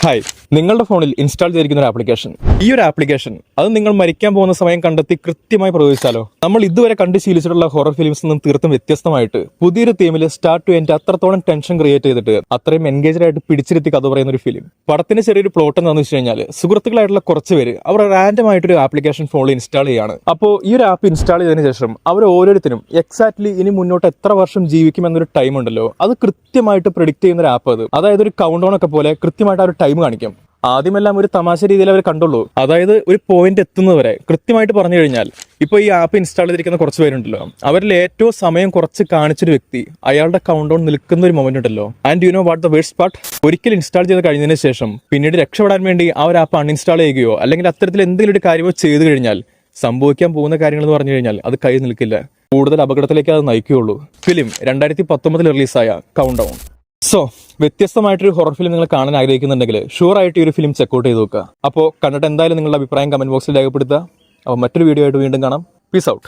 Hi, നിങ്ങളുടെ ഫോണിൽ install ചെയ്തിരിക്കുന്ന ഒരു ആപ്ലിക്കേഷൻ. ഈ ഒരു ആപ്ലിക്കേഷൻ അത് നിങ്ങൾ മരിക്കാൻ പോകുന്ന സമയം കണ്ടെത്തി കൃത്യമായി പ്രവചിച്ചാലോ? നമ്മൾ ഇതുവരെ കണ്ടു ശീലിച്ചിട്ടുള്ള ഹൊറർ ഫിലിംസിൽ നിന്നും തീർത്തും വ്യത്യസ്തമായിട്ട് പുതിയൊരു തീമിൽ സ്റ്റാർട്ട് ടു എൻഡ് അത്രത്തോളം ടെൻഷൻ ക്രിയേറ്റ് ചെയ്തിട്ട് അത്രയും എൻഗേജ്ഡ് ആയിട്ട് പിടിച്ചിരുത്തി കഥ പറയുന്ന ഒരു ഫിലിം. പടത്തിന് ചെറിയൊരു പ്ലോട്ട് എന്താണെന്ന് വെച്ച് കഴിഞ്ഞാൽ, സുഹൃത്തുക്കളായിട്ടുള്ള കുറച്ച് പേര് അവർ റാൻഡം ആയിട്ടൊരു ആപ്ലിക്കേഷൻ ഫോണിൽ ഇൻസ്റ്റാൾ ചെയ്യാണ്. അപ്പോൾ ഈ ഒരു ആപ്പ് ഇൻസ്റ്റാൾ ചെയ്തതിനു ശേഷം അവർ ഓരോരുത്തരും എക്സാക്ട്ലി ഇനി മുന്നോട്ട് എത്ര വർഷം ജീവിക്കും എന്നൊരു ടൈം ഉണ്ടല്ലോ, അത് കൃത്യമായിട്ട് പ്രെഡിക്റ്റ് ചെയ്യുന്ന ഒരു ആപ്പ്. അതായത് ഒരു കൗണ്ട് ഡൗൺ ഒക്കെ പോലെ കൃത്യമായിട്ട് ആ ഒരു ടൈം കാണിക്കും. ആദ്യമെല്ലാം ഒരു തമാശ രീതിയിൽ അവർ കണ്ടുള്ളൂ. അതായത് ഒരു പോയിന്റ് എത്തുന്നവരെ കൃത്യമായിട്ട് പറഞ്ഞു കഴിഞ്ഞാൽ, ഇപ്പോൾ ഈ ആപ്പ് ഇൻസ്റ്റാൾ ചെയ്തിരിക്കുന്ന കുറച്ച് പേരുണ്ടല്ലോ, അവരിൽ ഏറ്റവും സമയം കുറച്ച് കാണിച്ചൊരു വ്യക്തി അയാളുടെ കൗണ്ട് ഡൗൺ നിൽക്കുന്ന ഒരു മൊമെന്റ് ഉണ്ടല്ലോ. And you know what the worst part? ഒരിക്കൽ ഇൻസ്റ്റാൾ ചെയ്ത് കഴിഞ്ഞതിന് ശേഷം പിന്നീട് രക്ഷപ്പെടാൻ വേണ്ടി ആ ഒരു ആപ്പ് അൺഇൻസ്റ്റാൾ ചെയ്യുകയോ അല്ലെങ്കിൽ അത്തരത്തിൽ എന്തെങ്കിലും ഒരു കാര്യമോ ചെയ്തു കഴിഞ്ഞാൽ സംഭവിക്കാൻ പോകുന്ന കാര്യങ്ങൾ എന്ന് പറഞ്ഞു കഴിഞ്ഞാൽ അത് കൈ നിൽക്കില്ല. കൂടുതൽ അപകടത്തിലേക്ക് അത് നയിക്കുകയുള്ളൂ. ഫിലിം 2019 റിലീസായ കൗണ്ട് ഡൗൺ. സോ വ്യത്യസ്തമായിട്ടൊരു ഹൊറർ ഫിലിം നിങ്ങൾ കാണാൻ ആഗ്രഹിക്കുന്നുണ്ടെങ്കിൽ ഷുവർ ആയിട്ട് ഈ ഒരു ഫിലിം ചെക്കൗട്ട് ചെയ്ത് നോക്കുക. അപ്പോൾ കണ്ടിട്ട് എന്തായാലും നിങ്ങളുടെ അഭിപ്രായം കമന്റ് ബോക്സിൽ രേഖപ്പെടുത്തുക. അപ്പോൾ മറ്റൊരു വീഡിയോ ആയിട്ട് വീണ്ടും കാണാം. Peace out.